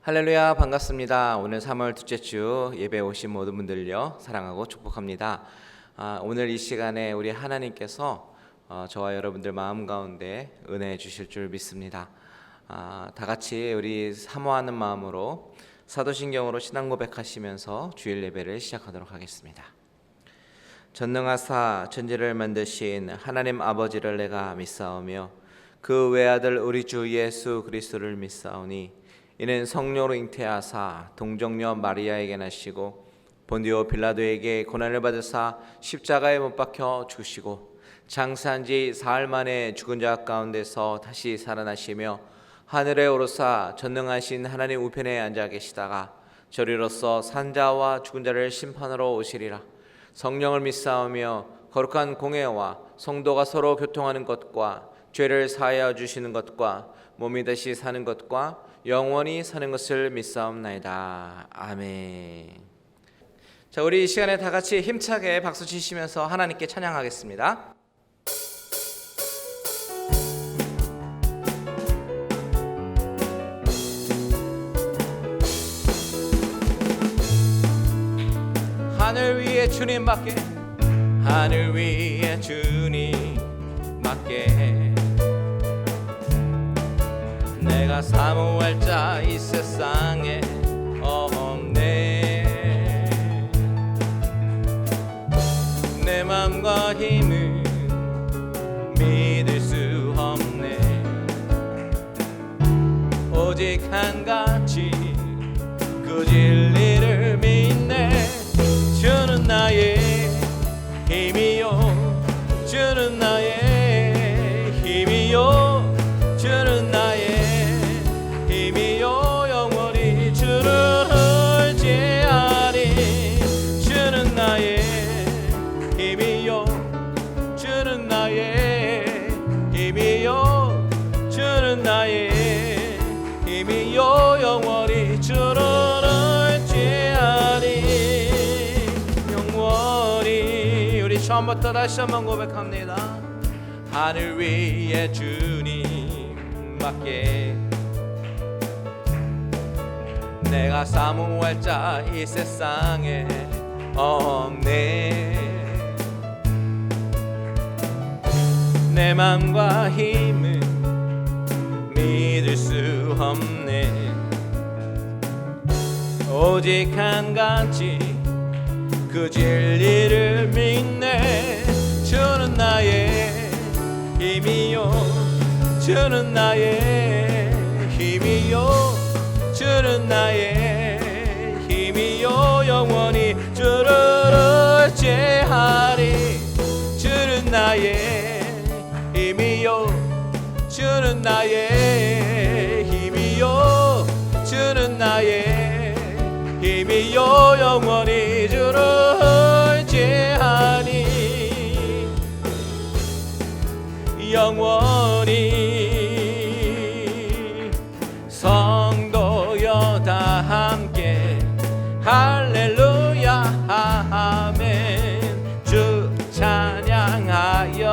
할렐루야, 반갑습니다. 오늘 3월 둘째 주 예배 오신 모든 분들요 사랑하고 축복합니다. 오늘 이 시간에 우리 하나님께서 저와 여러분들 마음 가운데 은혜 주실 줄 믿습니다. 다 같이 우리 사모하는 마음으로 사도신경으로 신앙 고백하시면서 주일 예배를 시작하도록 하겠습니다. 전능하사 천지를 만드신 하나님 아버지를 내가 믿사오며 그 외아들 우리 주 예수 그리스도를 믿사오니 이는 성령으로 잉태하사 동정녀 마리아에게 나시고 본디오 빌라도에게 고난을 받으사 십자가에 못 박혀 죽으시고 장사한 지 사흘 만에 죽은 자 가운데서 다시 살아나시며 하늘에 오르사 전능하신 하나님 우편에 앉아 계시다가 저리로서 산자와 죽은 자를 심판하러 오시리라. 성령을 믿사오며 거룩한 공회와 성도가 서로 교통하는 것과 죄를 사하여 주시는 것과 몸이 다시 사는 것과 영원히 사는 것을 믿사옵나이다. 아멘. 자, 우리 이 시간에 다 같이 힘차게 박수 치시면서 하나님께 찬양하겠습니다. 하늘 위에 주님밖에, 하늘 위에 주님밖에 내가 사모할 자 이 세상에 없네. 내 맘과 힘은 믿을 수 없네. 오직 한 가지 그 진리를 믿네. 주는 나의 힘이요, 주는 나의 힘이요, 주는 나의 힘이요, 영원히 주를 의지하리. 주는 나의 힘이요, 주는 나의 힘이요, 주는 나의 힘이요, 영원히 주를 의지하리. 영원히. 우리 처음부터 다시 한번 고백합니다. 하늘 위에 주님밖에 내가 사모할 자 이 세상에 없네. 내 맘과 힘은 믿을 수 없네. 오직 한 가지 그 진리를 믿네. 주는 나의 힘이요, 주는 나의 힘이요, 주는 나의 힘이요, 영원히 주를 의지하리. 주는 나의 힘이요, 주는 나의 힘이요, 주는 나의 힘이요, 영원히 주를 의지하리. 영원히. 성도여 다 함께 할렐루야 아멘. 주 찬양하여라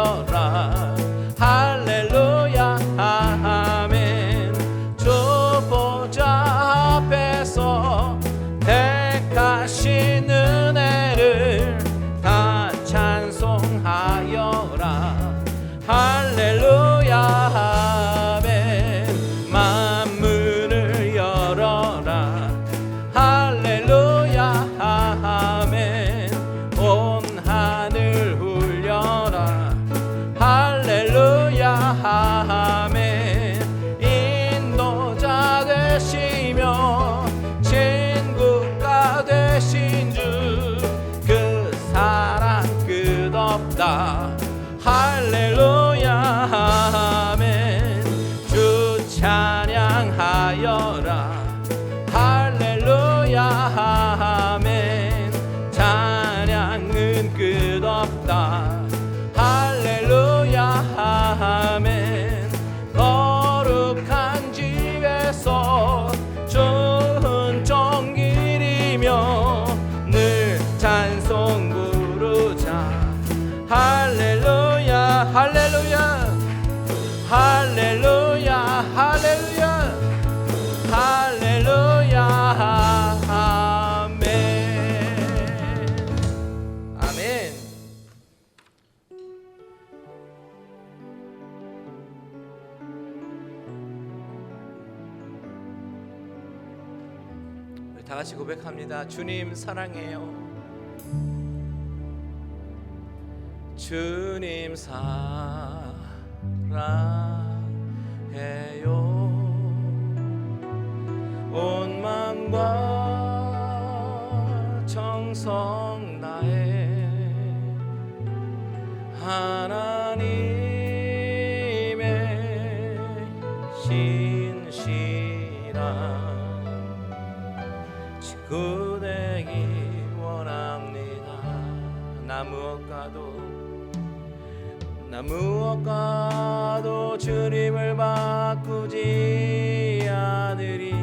할렐루야 아멘. 주 보좌 앞에서 택하신 은혜를 다 찬송하여라 할렐루야 아멘. 만문을 열어라 할렐루야 아멘. 온 하늘 울려라 할렐루야 아멘. 인도자 되시며 친구가 되신 주 그 사랑 끝없다 할렐루야 아멘. 주 찬양하여라 할렐루야 아멘. 찬양은 끝없다 할렐루야 아멘. 거룩한 집에서 다 같이 고백합니다. 주님 사랑해요. 주님 사랑해요. 온 마음과 정성 다해 하나님의 신실한 친구 되기 원합니다. 나 무엇과도 주님을 바꾸지 않으리.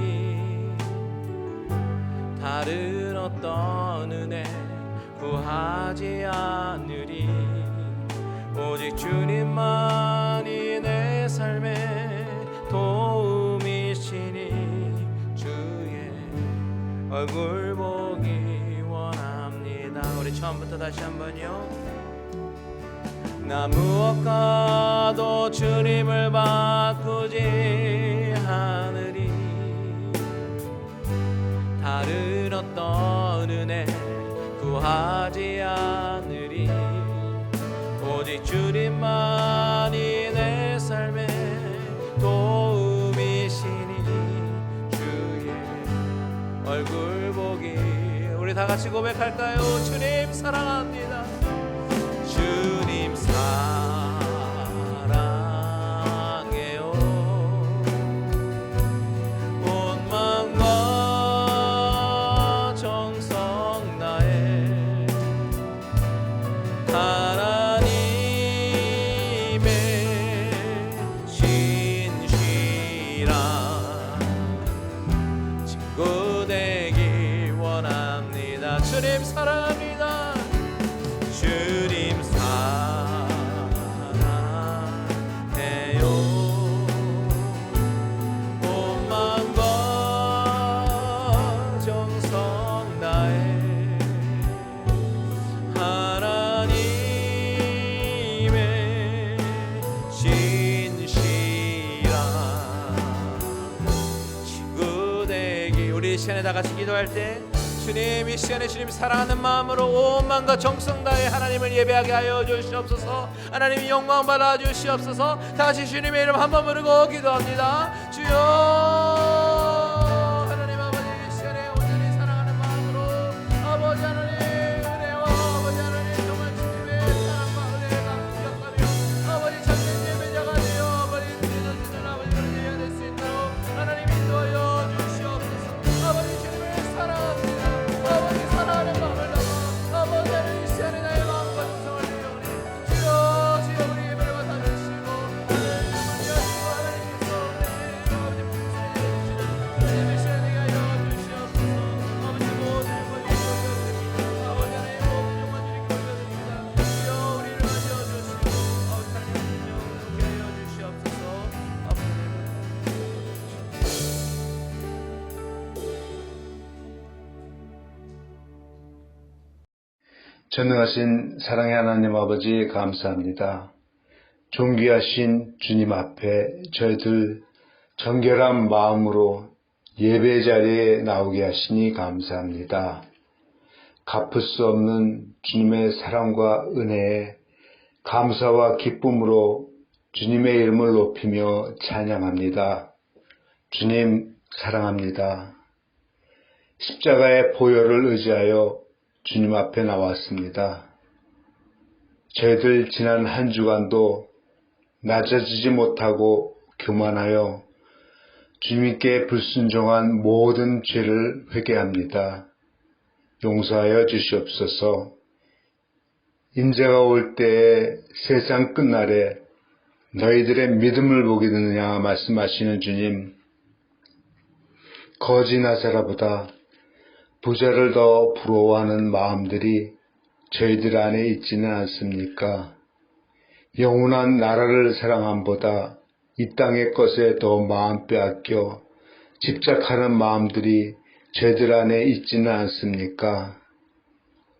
다른 어떤 은혜 구하지 않으리. 오직 주님만이 내 삶의 도움이시니 주의 얼굴 보기 원합니다. 우리 처음부터 다시 한번요. 나 무엇과도 주님을 바꾸지 않으리. 다른 어떤 은혜 구하지 않으리. 오직 주님만이 내 삶의 도움이시니 주의 얼굴 보기. 우리 다 같이 고백할까요? 주님 사랑합니다. 주님 사랑해요. 온 마음과 정성 다해 하나님의 신실한 친구 되기 원합니다. 주님 사랑합니다. 주님 사랑해요. 온 마음과 정성 다해 하나님의 신실한 친구 되기. 우리 이 시간에 다 같이 기도할 때 주님, 이 시간에 주님 사랑하는 마음으로 온 마음과 정성 다해 하나님을 예배하게 하여 주시옵소서. 하나님이 영광 받아 주시옵소서. 다 같이 주님의 이름 한번 부르고 기도합니다. 주여, 하나님 아버지, 이 시간에 온전히 사랑하는 마음으로 아버지 하나님 은혜와 아버지 하나님 정말 주님의 사랑과 은혜가 주셨다며 아버지 참된 예배자가 되어 아버지 믿어지는 아버지를 예배할 수 있도록 하나님 인도하여 주시옵소서. 아버지 주님을 사랑합니다. 아버지 사랑하는 마음을 담아 아버지 하나님 이 시간에 나의 마음과 정성을 드리오니 주여 우리 예배를 받아주시고 하나님 여시고 하나님께서 아버지 풍성히 해주시는 주님의 시간에 되게 하여 주시옵소서. 아버지 모든 영광이 올려드립니다. 아버지 하나님 모든 영광이 올려드립니다. 주여 우리를 가져주시고 아버지 하나님 긍휼히 하여 주시옵소서. 아버지 전능하신 사랑의 하나님 아버지 감사합니다. 존귀하신 주님 앞에 저희들 정결한 마음으로 예배 자리에 나오게 하시니 감사합니다. 갚을 수 없는 주님의 사랑과 은혜에 감사와 기쁨으로 주님의 이름을 높이며 찬양합니다. 주님 사랑합니다. 십자가의 보혈을 의지하여 주님 앞에 나왔습니다. 저희들 지난 한 주간도 낮아지지 못하고 교만하여 주님께 불순종한 모든 죄를 회개합니다. 용서하여 주시옵소서. 인재가 올 때에 세상 끝날에 너희들의 믿음을 보겠느냐 말씀하시는 주님, 거지 나사라보다 부자를 더 부러워하는 마음들이 저희들 안에 있지는 않습니까? 영원한 나라를 사랑함보다 이 땅의 것에 더 마음 빼앗겨 집착하는 마음들이 저희들 안에 있지는 않습니까?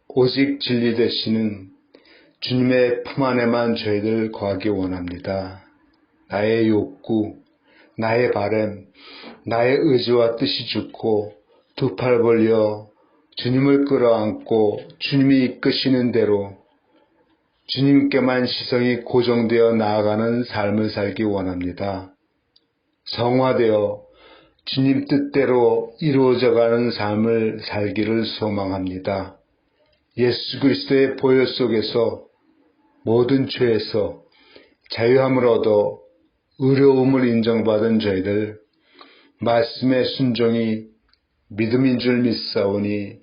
오직 진리 되시는 주님의 품 안에만 저희들 거하기 원합니다. 나의 욕구, 나의 바람, 나의 의지와 뜻이 죽고 두 팔 벌려 주님을 끌어안고 주님이 이끄시는 대로 주님께만 시선이 고정되어 나아가는 삶을 살기 원합니다. 성화되어 주님 뜻대로 이루어져가는 삶을 살기를 소망합니다. 예수 그리스도의 보혈 속에서 모든 죄에서 자유함을 얻어 의로움을 인정받은 저희들, 말씀의 순종이 믿음인 줄 믿사오니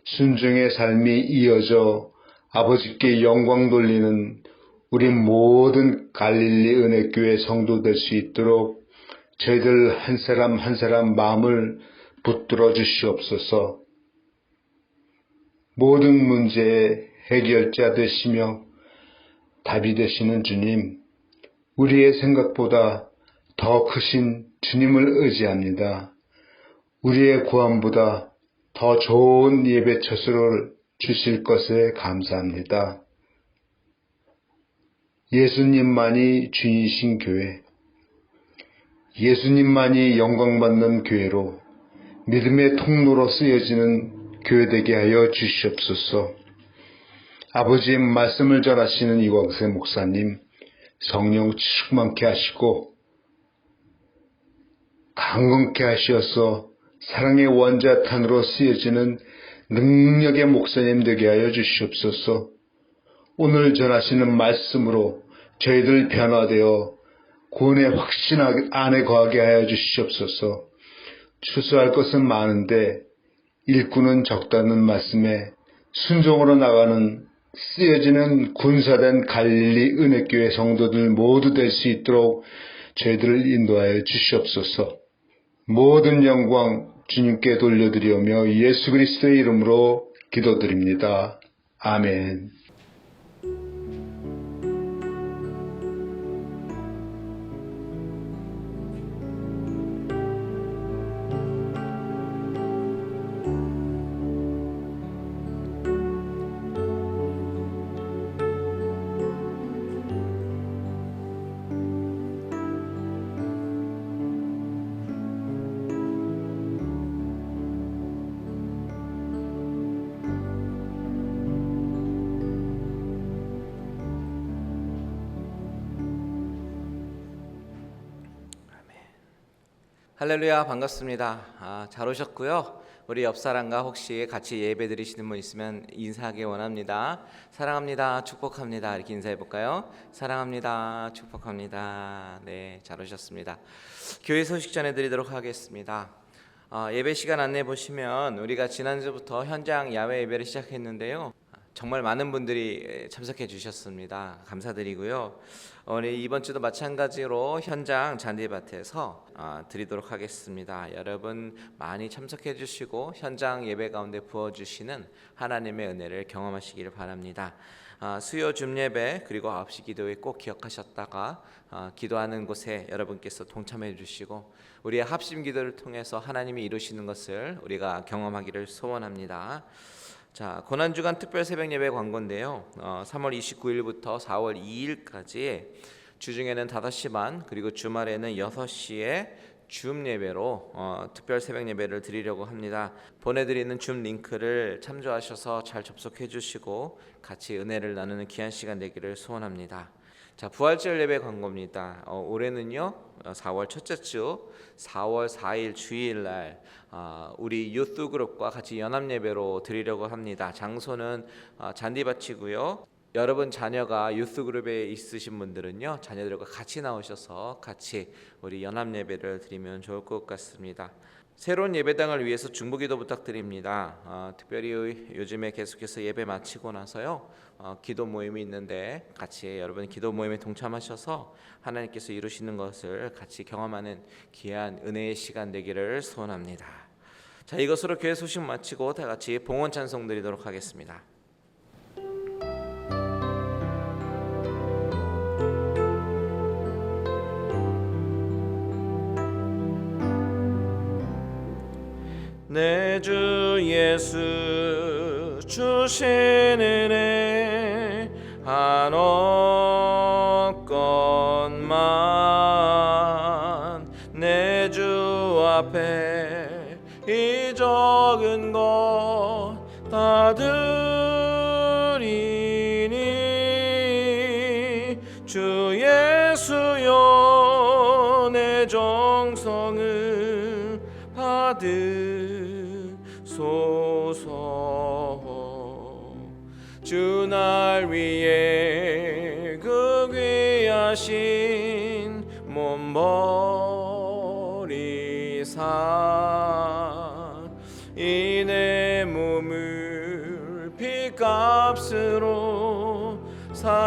순종의 삶이 이어져 아버지께 영광 돌리는 우리 모든 갈릴리 은혜교회 성도 될 수 있도록 저희들 한 사람 한 사람 마음을 붙들어 주시옵소서. 모든 문제의 해결자 되시며 답이 되시는 주님, 우리의 생각보다 더 크신 주님을 의지합니다. 우리의 구함보다 더 좋은 예배 처소를 주실 것에 감사합니다. 예수님만이 주인이신 교회, 예수님만이 영광받는 교회로 믿음의 통로로 쓰여지는 교회 되게 하여 주시옵소서. 아버지의 말씀을 전하시는 이광세 목사님, 성령 충만케 하시고 강건케 하시어서 사랑의 원자탄으로 쓰여지는 능력의 목사님 되게 하여 주시옵소서. 오늘 전하시는 말씀으로 저희들 변화되어 구원의 확신 안에 거하게 하여 주시옵소서. 추수할 것은 많은데 일꾼은 적다는 말씀에 순종으로 나가는 쓰여지는 군사된 갈릴리 은혜교회 성도들 모두 될 수 있도록 저희들을 인도하여 주시옵소서. 모든 영광 주님께 돌려드리오며 예수 그리스도의 이름으로 기도드립니다. 아멘. 할렐루야, 반갑습니다. 잘 오셨고요. 우리 옆 사람과 혹시 같이 예배 드리시는 분 있으면 인사하기 원합니다. 사랑합니다, 축복합니다. 이렇게 인사해 볼까요? 사랑합니다, 축복합니다. 네, 잘 오셨습니다. 교회 소식 전해드리도록 하겠습니다. 예배 시간 안내 보시면 우리가 지난주부터 현장 야외 예배를 시작했는데요. 정말 많은 분들이 참석해 주셨습니다. 감사드리고요. 우리 이번 주도 마찬가지로 현장 잔디밭에서 드리도록 하겠습니다. 여러분 많이 참석해 주시고 현장 예배 가운데 부어주시는 하나님의 은혜를 경험하시기를 바랍니다. 수요 줌예배 그리고 9시 기도회 꼭 기억하셨다가 기도하는 곳에 여러분께서 동참해 주시고 우리의 합심 기도를 통해서 하나님이 이루시는 것을 우리가 경험하기를 소원합니다. 자, 고난주간 특별 새벽 예배 광고인데요. 3월 29일부터 4월 2일까지 주중에는 5시 반 그리고 주말에는 6시에 줌 예배로 특별 새벽 예배를 드리려고 합니다. 보내드리는 줌 링크를 참조하셔서 잘 접속해 주시고 같이 은혜를 나누는 귀한 시간 되기를 소원합니다. 자, 부활절 예배 광고입니다. 올해는요 4월 첫째 주 4월 4일 주일날 우리 유스 그룹과 같이 연합 예배로 드리려고 합니다. 장소는 잔디밭이고요. 여러분 자녀가 유스 그룹에 있으신 분들은요 자녀들과 같이 나오셔서 같이 우리 연합 예배를 드리면 좋을 것 같습니다. 새로운 예배당을 위해서 중보기도 부탁드립니다. 특별히 요즘에 계속해서 예배 마치고 나서요 기도 모임이 있는데 같이 여러분 기도 모임에 동참하셔서 하나님께서 이루시는 것을 같이 경험하는 귀한 은혜의 시간 되기를 소원합니다. 자, 이것으로 교회 소식 마치고 다 같이 봉헌 찬송 드리도록 하겠습니다. 내 주 예수 주신 은혜 한없건만 내 주 앞에 잊어 모든 것 다 드리니 주 예수여 내 정성을 받으소서. 주 날 위해 그 귀하신 몸 버리사 이 내 몸을 피값으로 사셨으니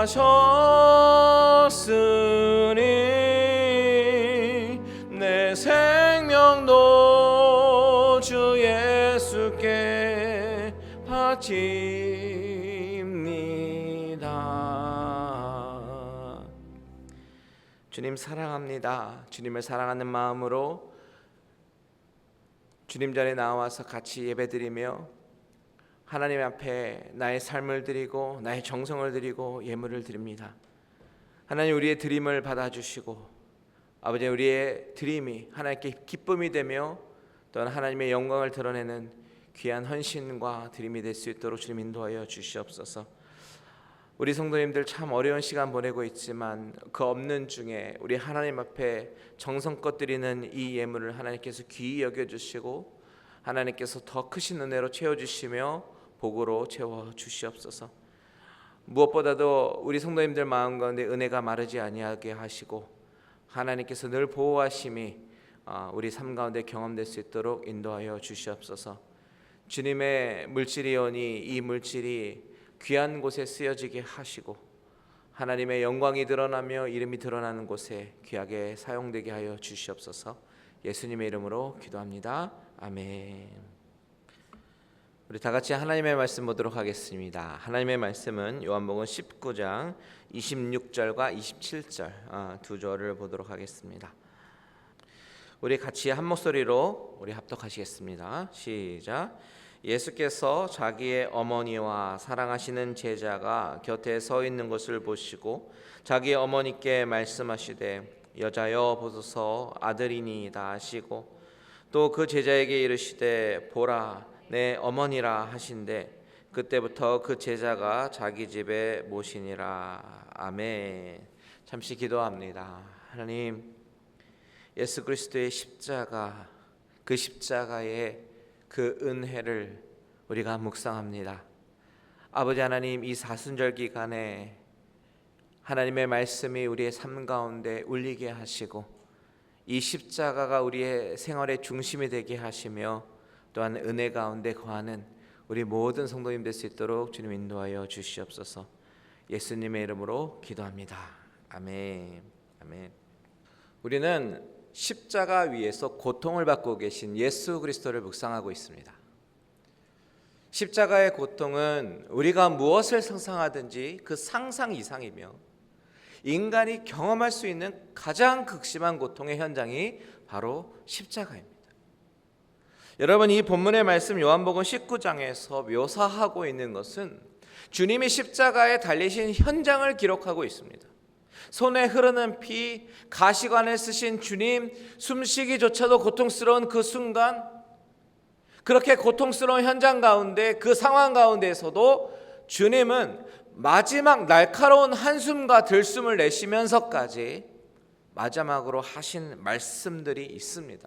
내 생명도 주 예수께 바칩니다. 주님 사랑합니다. 주님을 사랑하는 마음으로 주님 전에 나와서 같이 예배드리며 하나님 앞에 나의 삶을 드리고 나의 정성을 드리고 예물을 드립니다. 하나님 우리의 드림을 받아주시고 아버지 우리의 드림이 하나님께 기쁨이 되며 또한 하나님의 영광을 드러내는 귀한 헌신과 드림이 될 수 있도록 주님 인도하여 주시옵소서. 우리 성도님들 참 어려운 시간 보내고 있지만 그 없는 중에 우리 하나님 앞에 정성껏 드리는 이 예물을 하나님께서 귀히 여겨주시고 하나님께서 더 크신 은혜로 채워주시며 복으로 채워주시옵소서. 무엇보다도 우리 성도님들 마음 가운데 은혜가 마르지 아니하게 하시고 하나님께서 늘 보호하심이 우리 삶 가운데 경험될 수 있도록 인도하여 주시옵소서. 주님의 물질이오니 이 물질이 귀한 곳에 쓰여지게 하시고 하나님의 영광이 드러나며 이름이 드러나는 곳에 귀하게 사용되게 하여 주시옵소서. 예수님의 이름으로 기도합니다. 아멘. 우리 다 같이 하나님의 말씀 보도록 하겠습니다. 하나님의 말씀은 요한복음 19장 26절과 27절 두 절을 보도록 하겠습니다. 우리 같이 한 목소리로 우리 합독하시겠습니다. 시작. 예수께서 자기의 어머니와 사랑하시는 제자가 곁에 서 있는 것을 보시고 자기 어머니께 말씀하시되 여자여 보소서 아들이니이다 하시고 또 그 제자에게 이르시되 보라 내 어머니라 하신대 그때부터 그 제자가 자기 집에 모시니라. 아멘. 잠시 기도합니다. 하나님, 예수 그리스도의 십자가, 그 십자가의 그 은혜를 우리가 묵상합니다. 아버지 하나님, 이 사순절 기간에 하나님의 말씀이 우리의 삶 가운데 울리게 하시고 이 십자가가 우리의 생활의 중심이 되게 하시며 또한 은혜 가운데 거하는 우리 모든 성도님 될 수 있도록 주님 인도하여 주시옵소서. 예수님의 이름으로 기도합니다. 아멘. 아멘. 우리는 십자가 위에서 고통을 받고 계신 예수 그리스도를 묵상하고 있습니다. 십자가의 고통은 우리가 무엇을 상상하든지 그 상상 이상이며 인간이 경험할 수 있는 가장 극심한 고통의 현장이 바로 십자가입니다. 여러분, 이 본문의 말씀 요한복음 19장에서 묘사하고 있는 것은 주님이 십자가에 달리신 현장을 기록하고 있습니다. 손에 흐르는 피, 가시관을 쓰신 주님, 숨쉬기조차도 고통스러운 그 순간, 그렇게 고통스러운 현장 가운데, 그 상황 가운데에서도 주님은 마지막 날카로운 한숨과 들숨을 내쉬면서까지 마지막으로 하신 말씀들이 있습니다.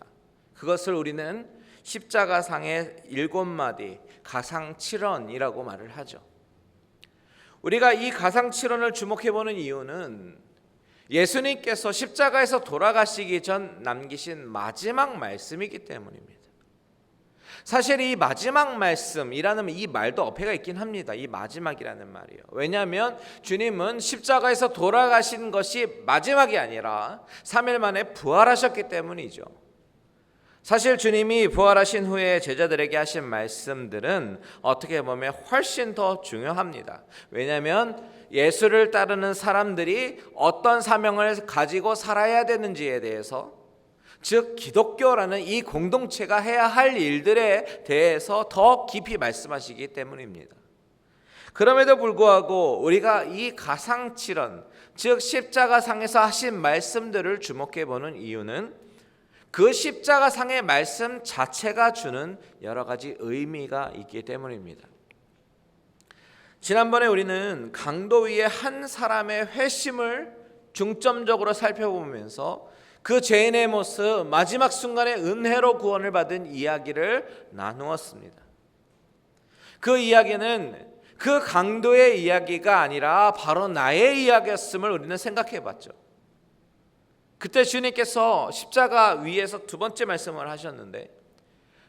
그것을 우리는 십자가상의 7마디 가상칠언이라고 말을 하죠. 우리가 이 가상칠언을 주목해보는 이유는 예수님께서 십자가에서 돌아가시기 전 남기신 마지막 말씀이기 때문입니다. 사실 이 마지막 말씀이라는 이 말도 어폐가 있긴 합니다. 이 마지막이라는 말이요. 왜냐하면 주님은 십자가에서 돌아가신 것이 마지막이 아니라 3일 만에 부활하셨기 때문이죠. 사실 주님이 부활하신 후에 제자들에게 하신 말씀들은 어떻게 보면 훨씬 더 중요합니다. 왜냐하면 예수를 따르는 사람들이 어떤 사명을 가지고 살아야 되는지에 대해서, 즉 기독교라는 이 공동체가 해야 할 일들에 대해서 더 깊이 말씀하시기 때문입니다. 그럼에도 불구하고 우리가 이 가상칠언, 즉 십자가상에서 하신 말씀들을 주목해 보는 이유는 그 십자가상의 말씀 자체가 주는 여러 가지 의미가 있기 때문입니다. 지난번에 우리는 강도 위에 한 사람의 회심을 중점적으로 살펴보면서 그 죄인의 모습, 마지막 순간에 은혜로 구원을 받은 이야기를 나누었습니다. 그 이야기는 그 강도의 이야기가 아니라 바로 나의 이야기였음을 우리는 생각해 봤죠. 그때 주님께서 십자가 위에서 두 번째 말씀을 하셨는데,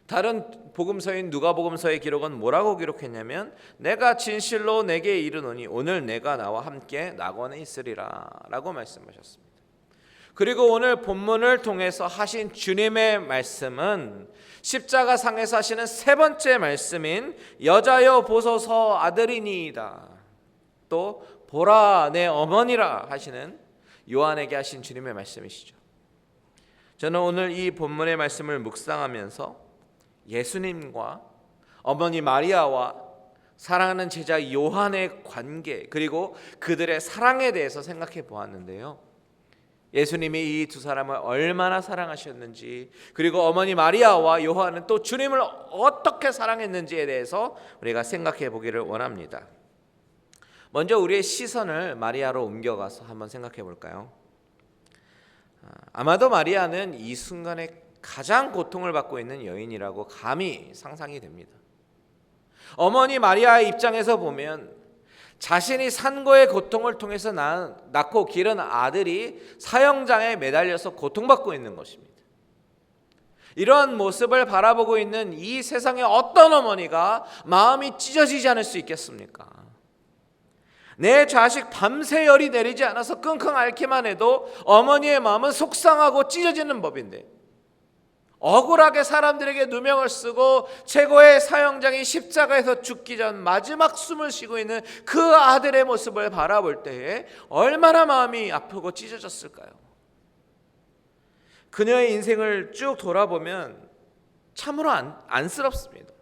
다른 복음서인 누가복음서의 기록은 뭐라고 기록했냐면, 내가 진실로 내게 이르노니 오늘 내가 나와 함께 낙원에 있으리라 라고 말씀하셨습니다. 그리고 오늘 본문을 통해서 하신 주님의 말씀은 십자가상에서 하시는 세 번째 말씀인 여자여 보소서 아들이니이다, 또 보라 내 어머니라 하시는 요한에게 하신 주님의 말씀이시죠. 저는 오늘 이 본문의 말씀을 묵상하면서 예수님과 어머니 마리아와 사랑하는 제자 요한의 관계, 그리고 그들의 사랑에 대해서 생각해 보았는데요. 예수님이 이 두 사람을 얼마나 사랑하셨는지, 그리고 어머니 마리아와 요한은 또 주님을 어떻게 사랑했는지에 대해서 우리가 생각해 보기를 원합니다. 먼저 우리의 시선을 마리아로 옮겨가서 한번 생각해 볼까요? 아마도 마리아는 이 순간에 가장 고통을 받고 있는 여인이라고 감히 상상이 됩니다. 어머니 마리아의 입장에서 보면 자신이 산고의 고통을 통해서 낳고 기른 아들이 사형장에 매달려서 고통받고 있는 것입니다. 이러한 모습을 바라보고 있는 이 세상의 어떤 어머니가 마음이 찢어지지 않을 수 있겠습니까? 내 자식 밤새 열이 내리지 않아서 끙끙 앓기만 해도 어머니의 마음은 속상하고 찢어지는 법인데, 억울하게 사람들에게 누명을 쓰고 최고의 사형장이 십자가에서 죽기 전 마지막 숨을 쉬고 있는 그 아들의 모습을 바라볼 때에 얼마나 마음이 아프고 찢어졌을까요? 그녀의 인생을 쭉 돌아보면 참으로 안쓰럽습니다.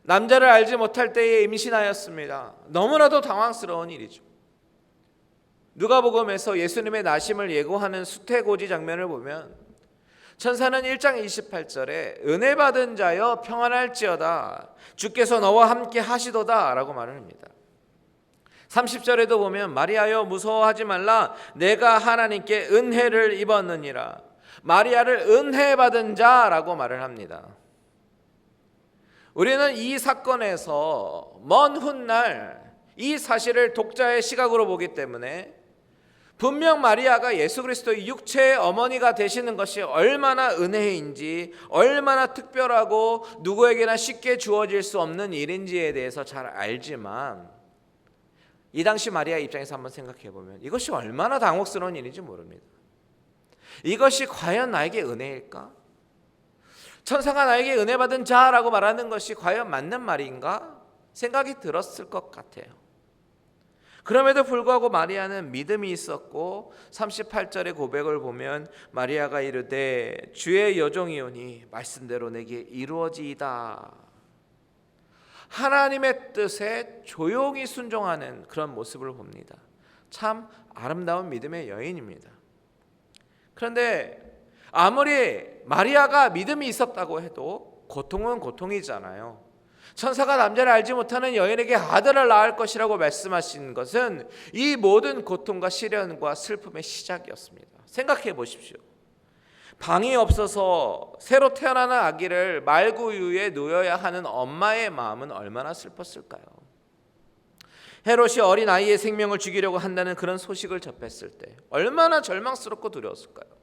남자를 알지 못할 때에 임신하였습니다. 너무나도 당황스러운 일이죠. 누가복음에서 예수님의 나심을 예고하는 수태고지 장면을 보면 천사는 1장 28절에 은혜 받은 자여 평안할지어다, 주께서 너와 함께 하시도다 라고 말을 합니다. 30절에도 보면 마리아여 무서워하지 말라, 내가 하나님께 은혜를 입었느니라, 마리아를 은혜 받은 자라고 말을 합니다. 우리는 이 사건에서 먼 훗날 이 사실을 독자의 시각으로 보기 때문에 분명 마리아가 예수 그리스도의 육체의 어머니가 되시는 것이 얼마나 은혜인지, 얼마나 특별하고 누구에게나 쉽게 주어질 수 없는 일인지에 대해서 잘 알지만, 이 당시 마리아 입장에서 한번 생각해 보면 이것이 얼마나 당혹스러운 일인지 모릅니다. 이것이 과연 나에게 은혜일까? 천사가 나에게 은혜 받은 자라고 말하는 것이 과연 맞는 말인가? 생각이 들었을 것 같아요. 그럼에도 불구하고 마리아는 믿음이 있었고 38절의 고백을 보면 마리아가 이르되 주의 여종이오니 말씀대로 내게 이루어지이다. 하나님의 뜻에 조용히 순종하는 그런 모습을 봅니다. 참 아름다운 믿음의 여인입니다. 그런데 아무리 마리아가 믿음이 있었다고 해도 고통은 고통이잖아요. 천사가 남자를 알지 못하는 여인에게 아들을 낳을 것이라고 말씀하신 것은 이 모든 고통과 시련과 슬픔의 시작이었습니다. 생각해 보십시오. 방이 없어서 새로 태어나는 아기를 말구유에 놓여야 하는 엄마의 마음은 얼마나 슬펐을까요? 헤롯이 어린 아이의 생명을 죽이려고 한다는 그런 소식을 접했을 때 얼마나 절망스럽고 두려웠을까요?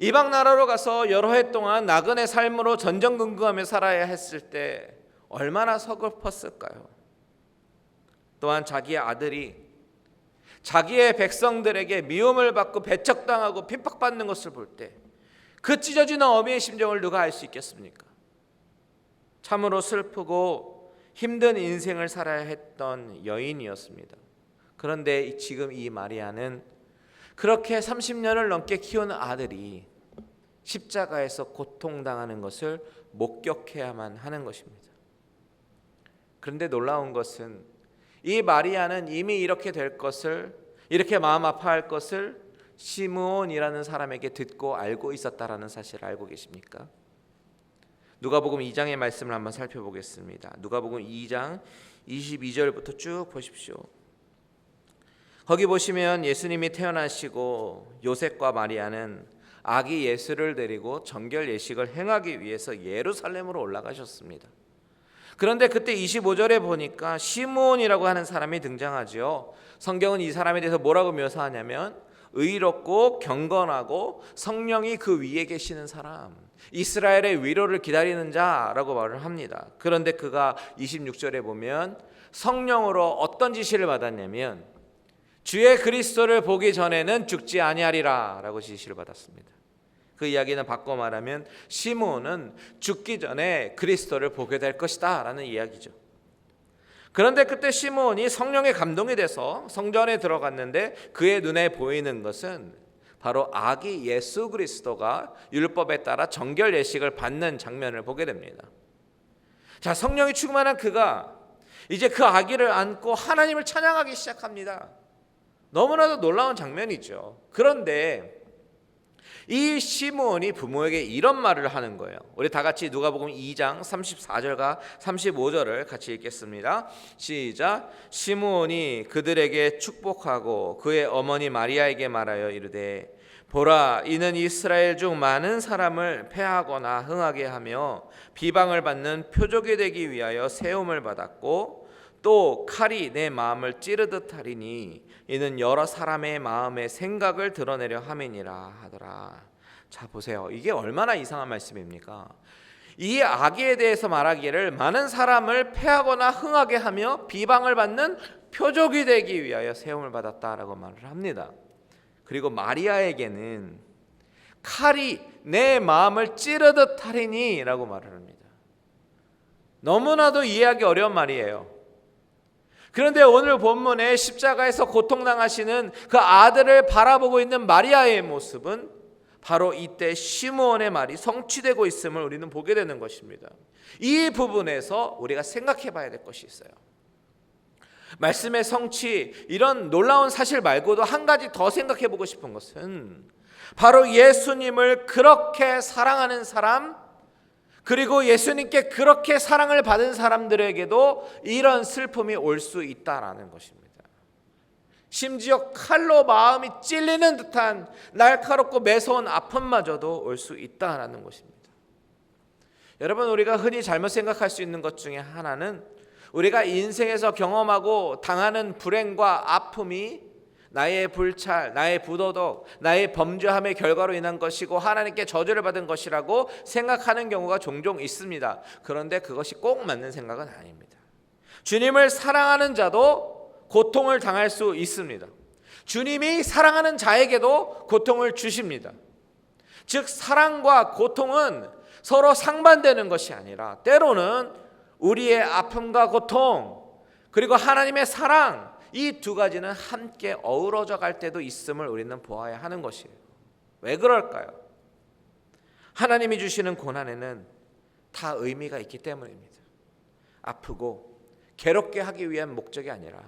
이방 나라로 가서 여러 해 동안 나그네 삶으로 전전긍긍하며 살아야 했을 때 얼마나 서글펐을까요? 또한 자기의 아들이 자기의 백성들에게 미움을 받고 배척당하고 핍박받는 것을 볼 때 그 찢어지는 어미의 심정을 누가 알 수 있겠습니까? 참으로 슬프고 힘든 인생을 살아야 했던 여인이었습니다. 그런데 지금 이 마리아는 그렇게 30년을 넘게 키운 아들이 십자가에서 고통당하는 것을 목격해야만 하는 것입니다. 그런데 놀라운 것은 이 마리아는 이미 이렇게 될 것을, 이렇게 마음 아파할 것을 시므온이라는 사람에게 듣고 알고 있었다라는 사실을 알고 계십니까? 누가복음 2장의 말씀을 한번 살펴보겠습니다. 누가복음 2장 22절부터 쭉 보십시오. 거기 보시면 예수님이 태어나시고 요셉과 마리아는 아기 예수를 데리고 정결 예식을 행하기 위해서 예루살렘으로 올라가셨습니다. 그런데 그때 25절에 보니까 시므온이라고 하는 사람이 등장하죠. 성경은 이 사람에 대해서 뭐라고 묘사하냐면 의롭고 경건하고 성령이 그 위에 계시는 사람, 이스라엘의 위로를 기다리는 자라고 말을 합니다. 그런데 그가 26절에 보면 성령으로 어떤 지시를 받았냐면 주의 그리스도를 보기 전에는 죽지 아니하리라 라고 지시를 받았습니다. 그 이야기는 바꿔 말하면 시므온은 죽기 전에 그리스도를 보게 될 것이다 라는 이야기죠. 그런데 그때 시므온이 성령의 감동이 돼서 성전에 들어갔는데 그의 눈에 보이는 것은 바로 아기 예수 그리스도가 율법에 따라 정결 예식을 받는 장면을 보게 됩니다. 자, 성령이 충만한 그가 이제 그 아기를 안고 하나님을 찬양하기 시작합니다. 너무나도 놀라운 장면이죠. 그런데 이 시므온이 부모에게 이런 말을 하는 거예요. 우리 다 같이 누가복음 2장 34절과 35절을 같이 읽겠습니다. 시작. 시므온이 그들에게 축복하고 그의 어머니 마리아에게 말하여 이르되 보라, 이는 이스라엘 중 많은 사람을 패하거나 흥하게 하며 비방을 받는 표적이 되기 위하여 세움을 받았고 또 칼이 내 마음을 찌르듯 하리니 이는 여러 사람의 마음의 생각을 드러내려 함이니라 하더라. 자, 보세요. 이게 얼마나 이상한 말씀입니까? 이 아기에 대해서 말하기를 많은 사람을 패하거나 흥하게 하며 비방을 받는 표적이 되기 위하여 세움을 받았다라고 말을 합니다. 그리고 마리아에게는 칼이 내 마음을 찌르듯 하리니 라고 말을 합니다. 너무나도 이해하기 어려운 말이에요. 그런데 오늘 본문에 십자가에서 고통당하시는 그 아들을 바라보고 있는 마리아의 모습은 바로 이때 시므온의 말이 성취되고 있음을 우리는 보게 되는 것입니다. 이 부분에서 우리가 생각해 봐야 될 것이 있어요. 말씀의 성취, 이런 놀라운 사실 말고도 한 가지 더 생각해 보고 싶은 것은 바로 예수님을 그렇게 사랑하는 사람, 그리고 예수님께 그렇게 사랑을 받은 사람들에게도 이런 슬픔이 올 수 있다라는 것입니다. 심지어 칼로 마음이 찔리는 듯한 날카롭고 매서운 아픔마저도 올 수 있다라는 것입니다. 여러분, 우리가 흔히 잘못 생각할 수 있는 것 중에 하나는 우리가 인생에서 경험하고 당하는 불행과 아픔이 나의 불찰, 나의 부도덕, 나의 범죄함의 결과로 인한 것이고 하나님께 저주를 받은 것이라고 생각하는 경우가 종종 있습니다. 그런데 그것이 꼭 맞는 생각은 아닙니다. 주님을 사랑하는 자도 고통을 당할 수 있습니다. 주님이 사랑하는 자에게도 고통을 주십니다. 즉, 사랑과 고통은 서로 상반되는 것이 아니라 때로는 우리의 아픔과 고통, 그리고 하나님의 사랑, 이 두 가지는 함께 어우러져 갈 때도 있음을 우리는 보아야 하는 것이에요. 왜 그럴까요? 하나님이 주시는 고난에는 다 의미가 있기 때문입니다. 아프고 괴롭게 하기 위한 목적이 아니라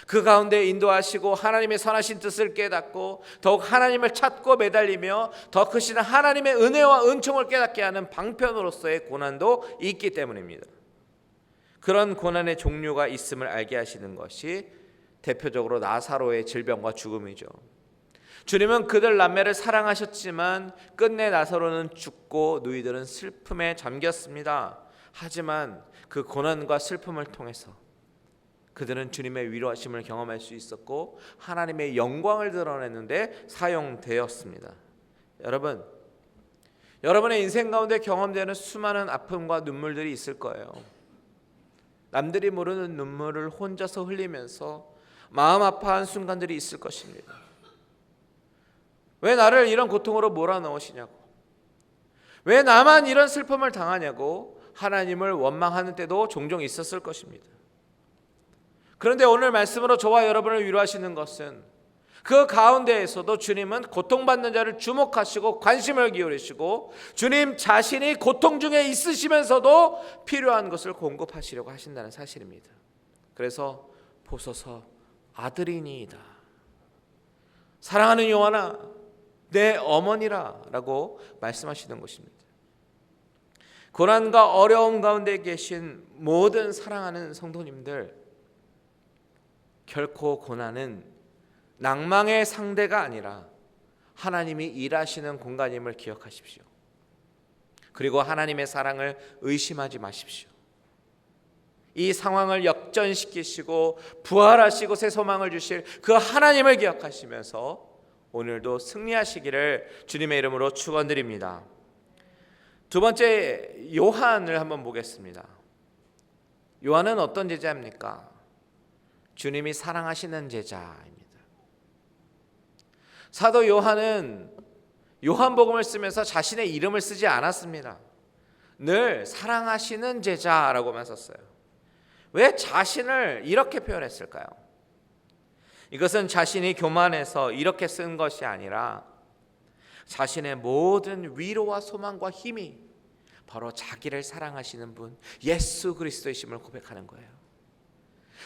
그 가운데 인도하시고 하나님의 선하신 뜻을 깨닫고 더욱 하나님을 찾고 매달리며 더 크신 하나님의 은혜와 은총을 깨닫게 하는 방편으로서의 고난도 있기 때문입니다. 그런 고난의 종류가 있음을 알게 하시는 것이 대표적으로 나사로의 질병과 죽음이죠. 주님은 그들 남매를 사랑하셨지만 끝내 나사로는 죽고 누이들은 슬픔에 잠겼습니다. 하지만 그 고난과 슬픔을 통해서 그들은 주님의 위로하심을 경험할 수 있었고 하나님의 영광을 드러내는데 사용되었습니다. 여러분의 인생 가운데 경험되는 수많은 아픔과 눈물들이 있을 거예요. 남들이 모르는 눈물을 혼자서 흘리면서 마음 아파한 순간들이 있을 것입니다. 왜 나를 이런 고통으로 몰아넣으시냐고, 왜 나만 이런 슬픔을 당하냐고 하나님을 원망하는 때도 종종 있었을 것입니다. 그런데 오늘 말씀으로 저와 여러분을 위로하시는 것은 그 가운데에서도 주님은 고통받는 자를 주목하시고 관심을 기울이시고 주님 자신이 고통 중에 있으시면서도 필요한 것을 공급하시려고 하신다는 사실입니다. 그래서 보소서 아들이니이다. 사랑하는 요한아, 내 어머니라 라고 말씀하시는 것입니다. 고난과 어려움 가운데 계신 모든 사랑하는 성도님들, 결코 고난은 낭망의 상대가 아니라 하나님이 일하시는 공간임을 기억하십시오. 그리고 하나님의 사랑을 의심하지 마십시오. 이 상황을 역전시키시고 부활하시고 새 소망을 주실 그 하나님을 기억하시면서 오늘도 승리하시기를 주님의 이름으로 축원드립니다. 두 번째, 요한을 한번 보겠습니다. 요한은 어떤 제자입니까? 주님이 사랑하시는 제자입니다. 사도 요한은 요한복음을 쓰면서 자신의 이름을 쓰지 않았습니다. 늘 사랑하시는 제자라고만 썼어요. 왜 자신을 이렇게 표현했을까요? 이것은 자신이 교만해서 이렇게 쓴 것이 아니라 자신의 모든 위로와 소망과 힘이 바로 자기를 사랑하시는 분 예수 그리스도이심을 고백하는 거예요.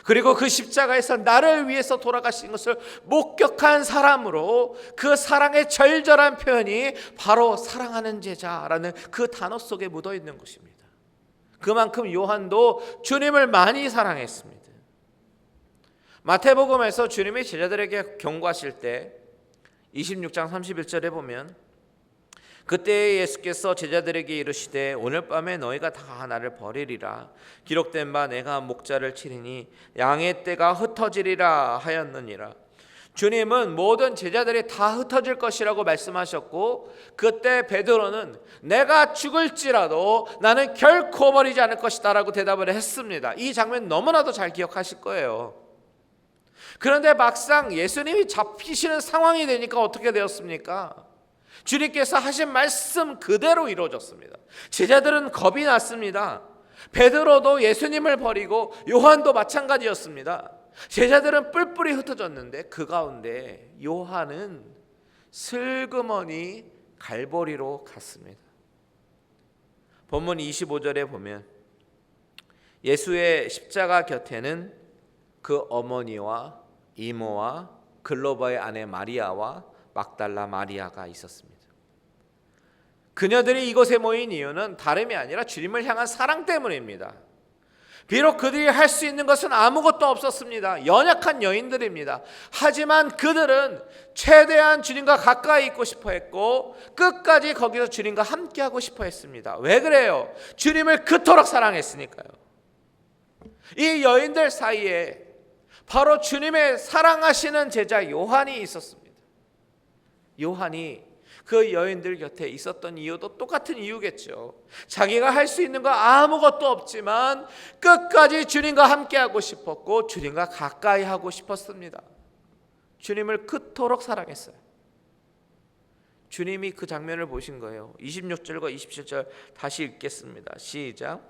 그리고 그 십자가에서 나를 위해서 돌아가신 것을 목격한 사람으로 그 사랑의 절절한 표현이 바로 사랑하는 제자라는 그 단어 속에 묻어 있는 것입니다. 그만큼 요한도 주님을 많이 사랑했습니다. 마태복음에서 주님이 제자들에게 경고하실 때 26장 31절에 보면 그때 예수께서 제자들에게 이르시되 오늘 밤에 너희가 다 나를 버리리라. 기록된 바 내가 목자를 치리니 양의 떼가 흩어지리라 하였느니라. 주님은 모든 제자들이 다 흩어질 것이라고 말씀하셨고 그때 베드로는 내가 죽을지라도 나는 결코 버리지 않을 것이다 라고 대답을 했습니다. 이 장면 너무나도 잘 기억하실 거예요. 그런데 막상 예수님이 잡히시는 상황이 되니까 어떻게 되었습니까? 주님께서 하신 말씀 그대로 이루어졌습니다. 제자들은 겁이 났습니다. 베드로도 예수님을 버리고 요한도 마찬가지였습니다. 제자들은 뿔뿔이 흩어졌는데 그 가운데 요한은 슬그머니 갈보리로 갔습니다. 본문 25절에 보면 예수의 십자가 곁에는 그 어머니와 이모와 글로바의 아내 마리아와 막달라 마리아가 있었습니다. 그녀들이 이곳에 모인 이유는 다름이 아니라 주님을 향한 사랑 때문입니다. 비록 그들이 할 수 있는 것은 아무것도 없었습니다. 연약한 여인들입니다. 하지만 그들은 최대한 주님과 가까이 있고 싶어 했고 끝까지 거기서 주님과 함께하고 싶어 했습니다. 왜 그래요? 주님을 그토록 사랑했으니까요. 이 여인들 사이에 바로 주님의 사랑하시는 제자 요한이 있었습니다. 요한이 그 여인들 곁에 있었던 이유도 똑같은 이유겠죠. 자기가 할 수 있는 거 아무것도 없지만 끝까지 주님과 함께하고 싶었고 주님과 가까이 하고 싶었습니다. 주님을 그토록 사랑했어요. 주님이 그 장면을 보신 거예요. 26절과 27절 다시 읽겠습니다. 시작.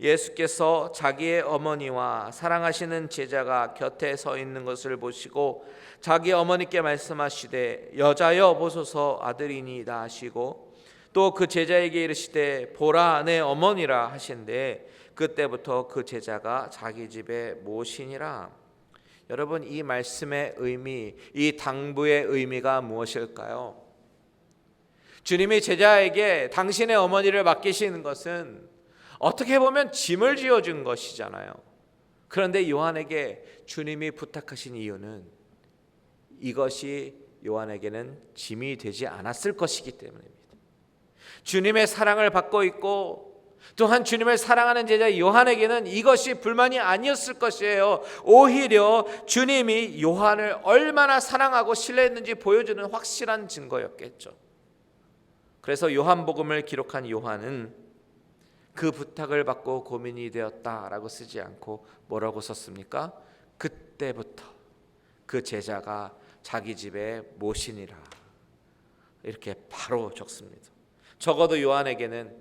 예수께서 자기의 어머니와 사랑하시는 제자가 곁에 서 있는 것을 보시고 자기 어머니께 말씀하시되 여자여 보소서 아들이니이다 하시고 또 그 제자에게 이르시되 보라 내 어머니라 하신데 그때부터 그 제자가 자기 집에 모시니라. 여러분, 이 말씀의 의미, 이 당부의 의미가 무엇일까요? 주님이 제자에게 당신의 어머니를 맡기시는 것은 어떻게 보면 짐을 지어준 것이잖아요. 그런데 요한에게 주님이 부탁하신 이유는 이것이 요한에게는 짐이 되지 않았을 것이기 때문입니다. 주님의 사랑을 받고 있고 또한 주님을 사랑하는 제자 요한에게는 이것이 불만이 아니었을 것이에요. 오히려 주님이 요한을 얼마나 사랑하고 신뢰했는지 보여주는 확실한 증거였겠죠. 그래서 요한복음을 기록한 요한은 그 부탁을 받고 고민이 되었다라고 쓰지 않고 뭐라고 썼습니까? 그때부터 그 제자가 자기 집에 모시니라 이렇게 바로 적습니다. 적어도 요한에게는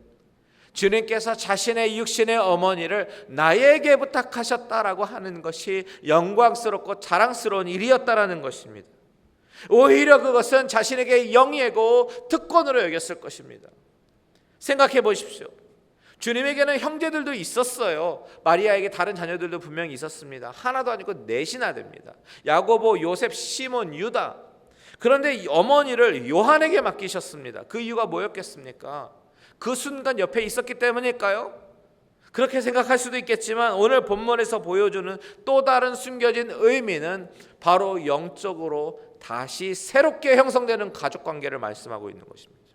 주님께서 자신의 육신의 어머니를 나에게 부탁하셨다라고 하는 것이 영광스럽고 자랑스러운 일이었다라는 것입니다. 오히려 그것은 자신에게 영예고 특권으로 여겼을 것입니다. 생각해 보십시오. 주님에게는 형제들도 있었어요. 마리아에게 다른 자녀들도 분명히 있었습니다. 하나도 아니고 넷이나 됩니다. 야고보, 요셉, 시몬, 유다. 그런데 이 어머니를 요한에게 맡기셨습니다. 그 이유가 뭐였겠습니까? 그 순간 옆에 있었기 때문일까요? 그렇게 생각할 수도 있겠지만 오늘 본문에서 보여주는 또 다른 숨겨진 의미는 바로 영적으로 다시 새롭게 형성되는 가족관계를 말씀하고 있는 것입니다.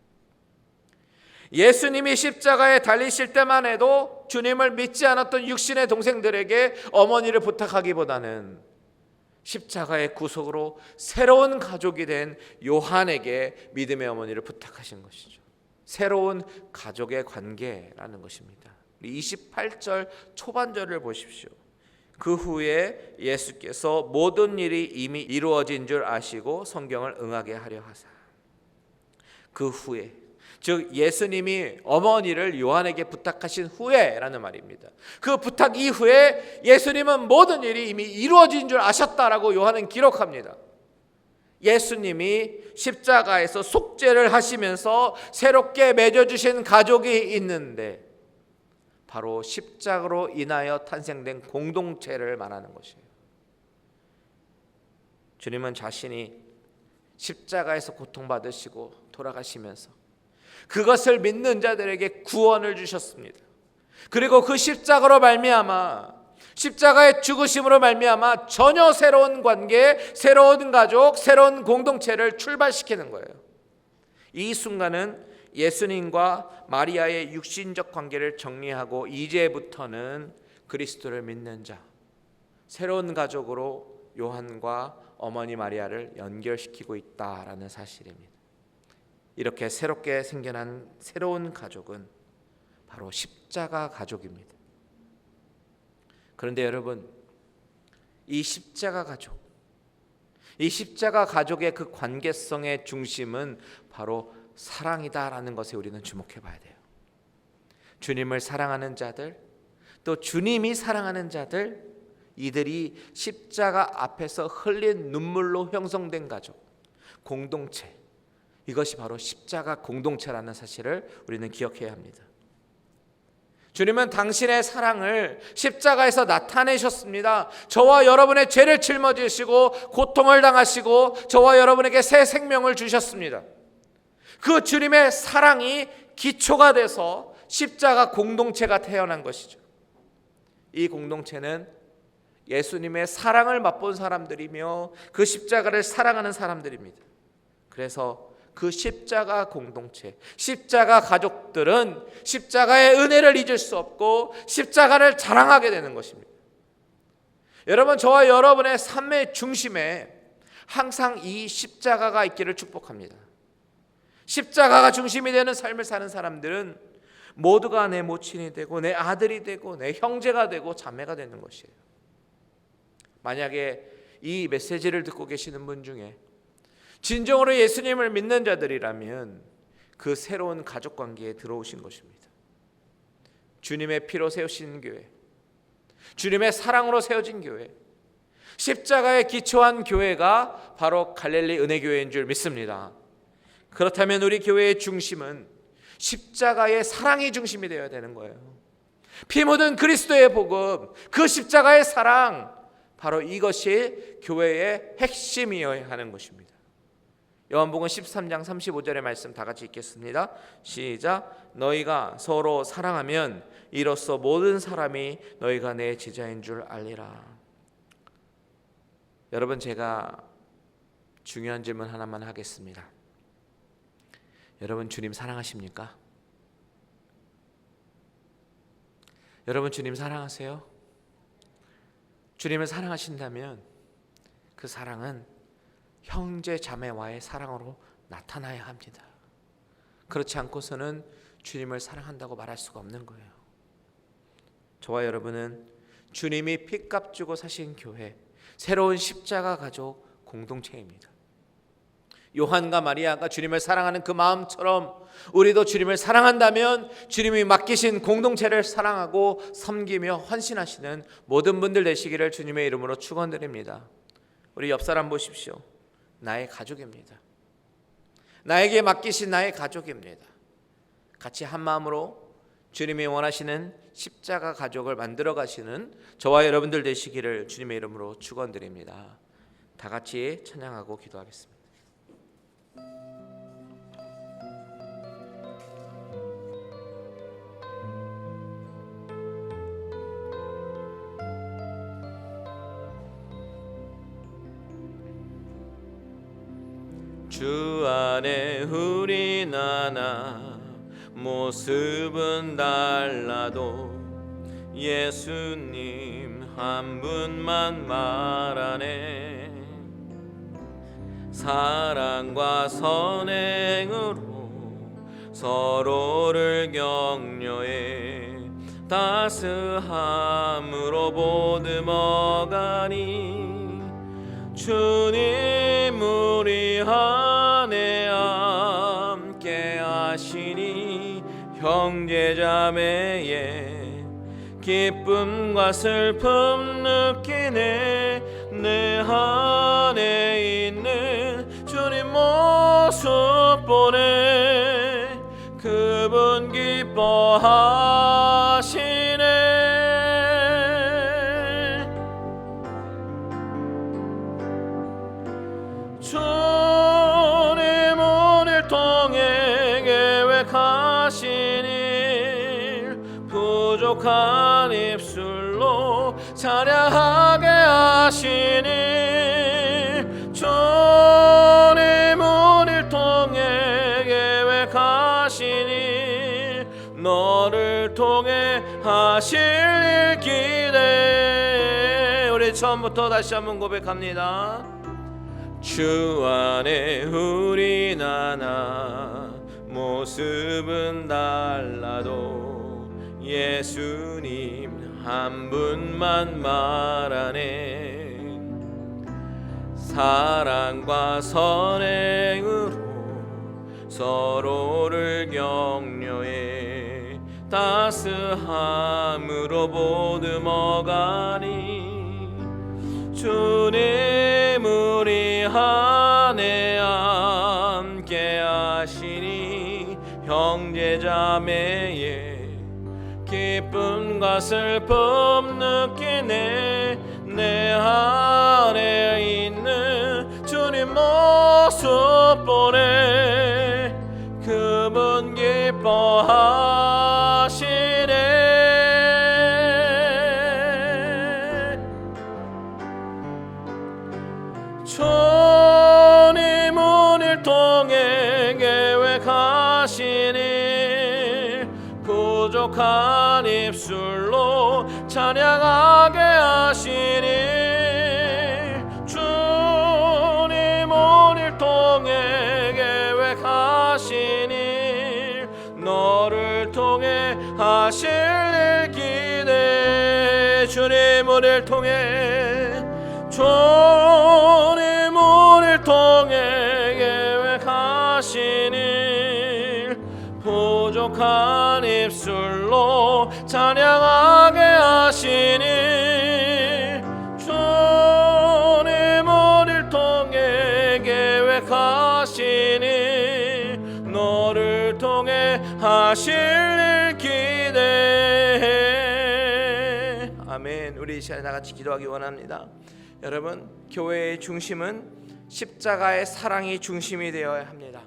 예수님이 십자가에 달리실 때만 해도 주님을 믿지 않았던 육신의 동생들에게 어머니를 부탁하기보다는 십자가의 구속으로 새로운 가족이 된 요한에게 믿음의 어머니를 부탁하신 것이죠. 새로운 가족의 관계라는 것입니다. 28절 초반절을 보십시오. 그 후에 예수께서 모든 일이 이미 이루어진 줄 아시고 성경을 응하게 하려 하사. 그 후에, 즉 예수님이 어머니를 요한에게 부탁하신 후에라는 말입니다. 그 부탁 이후에 예수님은 모든 일이 이미 이루어진 줄 아셨다라고 요한은 기록합니다. 예수님이 십자가에서 속죄를 하시면서 새롭게 맺어주신 가족이 있는데 바로 십자가로 인하여 탄생된 공동체를 말하는 것이에요. 주님은 자신이 십자가에서 고통받으시고 돌아가시면서 그것을 믿는 자들에게 구원을 주셨습니다. 그리고 그 십자가로 말미암아, 십자가의 죽으심으로 말미암아 전혀 새로운 관계, 새로운 가족, 새로운 공동체를 출발시키는 거예요. 이 순간은 예수님과 마리아의 육신적 관계를 정리하고 이제부터는 그리스도를 믿는 자, 새로운 가족으로 요한과 어머니 마리아를 연결시키고 있다라는 사실입니다. 이렇게 새롭게 생겨난 새로운 가족은 바로 십자가 가족입니다. 그런데 여러분, 이 십자가 가족, 이 십자가 가족의 그 관계성의 중심은 바로 사랑이다라는 것에 우리는 주목해 봐야 돼요. 주님을 사랑하는 자들, 또 주님이 사랑하는 자들, 이들이 십자가 앞에서 흘린 눈물로 형성된 가족, 공동체, 이것이 바로 십자가 공동체라는 사실을 우리는 기억해야 합니다. 주님은 당신의 사랑을 십자가에서 나타내셨습니다. 저와 여러분의 죄를 짊어지시고 고통을 당하시고 저와 여러분에게 새 생명을 주셨습니다. 그 주님의 사랑이 기초가 돼서 십자가 공동체가 태어난 것이죠. 이 공동체는 예수님의 사랑을 맛본 사람들이며 그 십자가를 사랑하는 사람들입니다. 그래서 그 십자가 공동체, 십자가 가족들은 십자가의 은혜를 잊을 수 없고 십자가를 자랑하게 되는 것입니다. 여러분, 저와 여러분의 삶의 중심에 항상 이 십자가가 있기를 축복합니다. 십자가가 중심이 되는 삶을 사는 사람들은 모두가 내 모친이 되고 내 아들이 되고 내 형제가 되고 자매가 되는 것이에요. 만약에 이 메시지를 듣고 계시는 분 중에 진정으로 예수님을 믿는 자들이라면 그 새로운 가족 관계에 들어오신 것입니다. 주님의 피로 세우신 교회, 주님의 사랑으로 세워진 교회, 십자가에 기초한 교회가 바로 갈릴리 은혜교회인 줄 믿습니다. 그렇다면 우리 교회의 중심은 십자가의 사랑이 중심이 되어야 되는 거예요. 피 묻은 그리스도의 복음, 그 십자가의 사랑, 바로 이것이 교회의 핵심이어야 하는 것입니다. 요한복음 13장 35절의 말씀 다 같이 읽겠습니다. 시작. 너희가 서로 사랑하면 이로써 모든 사람이 너희가 내 제자인 줄 알리라. 여러분, 제가 중요한 질문 하나만 하겠습니다. 여러분, 주님 사랑하십니까? 여러분, 주님 사랑하세요? 주님을 사랑하신다면 그 사랑은 형제 자매와의 사랑으로 나타나야 합니다. 그렇지 않고서는 주님을 사랑한다고 말할 수가 없는 거예요. 저와 여러분은 주님이 핏값 주고 사신 교회, 새로운 십자가 가족 공동체입니다. 요한과 마리아가 주님을 사랑하는 그 마음처럼 우리도 주님을 사랑한다면 주님이 맡기신 공동체를 사랑하고 섬기며 헌신하시는 모든 분들 되시기를 주님의 이름으로 축원드립니다. 우리 옆 사람 보십시오. 나의 가족입니다. 나에게 맡기신 나의 가족입니다. 같이 한 마음으로 주님이 원하시는 십자가 가족을 만들어 가시는 저와 여러분들 되시기를 주님의 이름으로 축원드립니다. 다 같이 찬양하고 기도하겠습니다. 주 안에 우린 하나 모습은 달라도 예수님 한 분만 말하네. 사랑과 선행으로 서로를 격려해 따스함으로 보듬어가니 주님 우리 안에 함께 하시니 형제자매의 기쁨과 슬픔 느끼네. 내 안에 있는 주님 모습 보네. 그분 기뻐하시네. 주님 오늘 통해 계획하신 일 부족한 입술로 찬양하게 하시니 주님 오늘 통해 계획하시니 너를 통해 하실 일 기대. 우리 처음부터 다시 한번 고백합니다. 주 안에 우린 하나 모습은 달라도 예수님 한 분만 말하네. 사랑과 선행으로 서로를 격려해 따스함으로 보듬어가니 주님 우리 안에 함께 하시니 형제자매의 기쁨과 슬픔 느끼네. 내 안에 있는 주님 모습 보네. 그분 기뻐하시네. 주님 오늘 통해 계획하신 일 부족한 입술로 찬양하게 하시니 주님 오늘 통해 계획하신 일 너를 통해 하실 일 기대. 주님 오늘 통해 주님 오늘 통해 계획하신 일 부족한 입술로 찬양하게 하시니 주님 오늘 통해 계획하신 일 너를 통해 하실 일 기대해. 아멘. 우리 이 시간에 다같이 기도하기 원합니다. 여러분, 교회의 중심은 십자가의 사랑이 중심이 되어야 합니다.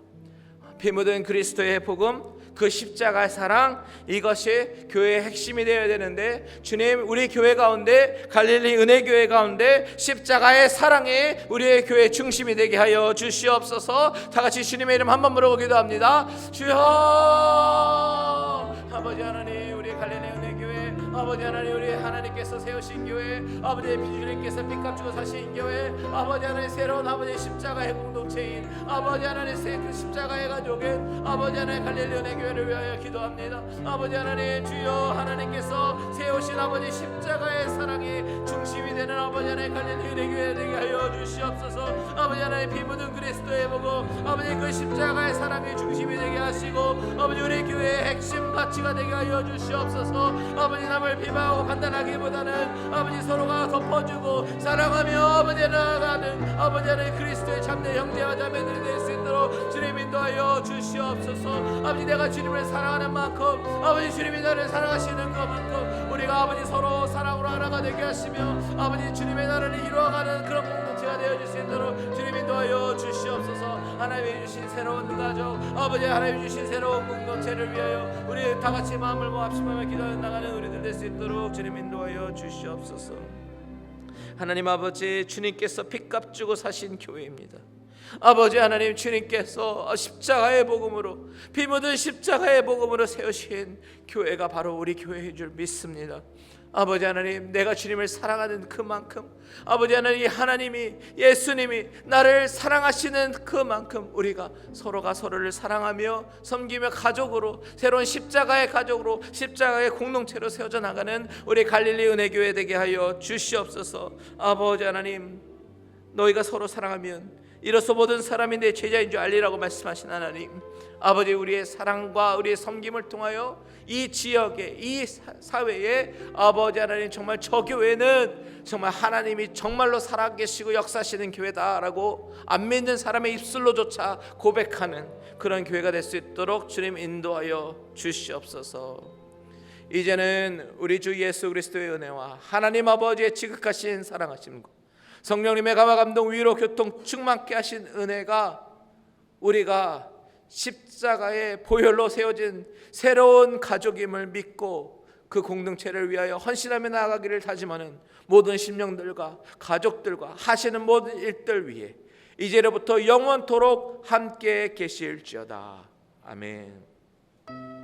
피 묻은 그리스도의 복음, 그 십자가의 사랑, 이것이 교회의 핵심이 되어야 되는데 주님 우리 교회 가운데 갈릴리 은혜교회 가운데 십자가의 사랑이 우리의 교회의 중심이 되게 하여 주시옵소서. 다같이 주님의 이름 한번 부르고 기도합니다. 주여 아버지 하나님, 우리 갈릴리 은혜교회 아버지 하나님, 우리 하나님께서 세우신 교회 아버지 주님께서 빚값 주고 사신 교회 아버지 하나님, 새로운 아버지 십자가의 공동체인 아버지 하나님 그 십자가의 가족인 아버지 하나님 갈릴리 은혜교회를 위하여 기도합니다. 아버지 하나님 주여 하나님께서 세우신 아버지 십자가의 사랑이 중심이 되는 아버지 하나님 갈릴리 은혜교회 되게 하여 주시옵소서. 아버지 하나님 피 묻은 그리스도의 복음 아버지 그 십자가의 사랑이 중심이 되게 하시고 아버지 우리 교회의 핵심 가치가 되게 하여 주시옵소서. 아버지 남을 비방하고 판단하기보다는 아버지 서로가 덮어주고 사랑하며 아버지 나아가는 아버지 하나님 그리스도의 참된 형제와 자매들이 될 수 있도록 주님 인도하여 주시옵소서. 아버지 내가 주님을 사랑하는 만큼 아버지 주님이 나를 사랑하시는 것만큼 우리가 아버지 서로 사랑으로 하나가 되게 하시며 아버지 주님의 나라를 이루어가는 그런 공동체가 되어줄 수 있도록 주님 인도하여 주시옵소서. 하나님이 주신 새로운 가족 아버지 하나님이 주신 새로운 공동체를 위하여 우리 다같이 마음을 모아 합심하며 기도해 나가는 우리들 될 수 있도록 주님 인도하여 주시옵소서. 하나님 아버지, 주님께서 빚값 주고 사신 교회입니다. 아버지 하나님, 주님께서 십자가의 복음으로, 피 묻은 십자가의 복음으로 세우신 교회가 바로 우리 교회인 줄 믿습니다. 아버지 하나님, 내가 주님을 사랑하는 그만큼, 아버지 하나님, 하나님이, 예수님이 나를 사랑하시는 그만큼 우리가 서로가 서로를 사랑하며 섬기며 가족으로, 새로운 십자가의 가족으로, 십자가의 공동체로 세워져 나가는 우리 갈릴리 은혜교회 되게 하여 주시옵소서. 아버지 하나님, 너희가 서로 사랑하면 이로써 모든 사람이 내 제자인 줄 알리라고 말씀하신 하나님, 아버지, 우리의 사랑과 우리의 섬김을 통하여 이 지역에, 이 사회에, 아버지 하나님, 정말 저 교회는 정말 하나님이 정말로 살아계시고 역사하시는 교회다라고 안 믿는 사람의 입술로조차 고백하는 그런 교회가 될 수 있도록 주님 인도하여 주시옵소서. 이제는 우리 주 예수 그리스도의 은혜와 하나님 아버지의 지극하신 사랑하심과 성령님의 감화 감동 위로 교통 충만케 하신 은혜가 우리가 십자가의 보혈로 세워진 새로운 가족임을 믿고 그 공동체를 위하여 헌신하며 나아가기를 다짐하는 모든 심령들과 가족들과 하시는 모든 일들 위해 이제로부터 영원토록 함께 계실지어다. 아멘.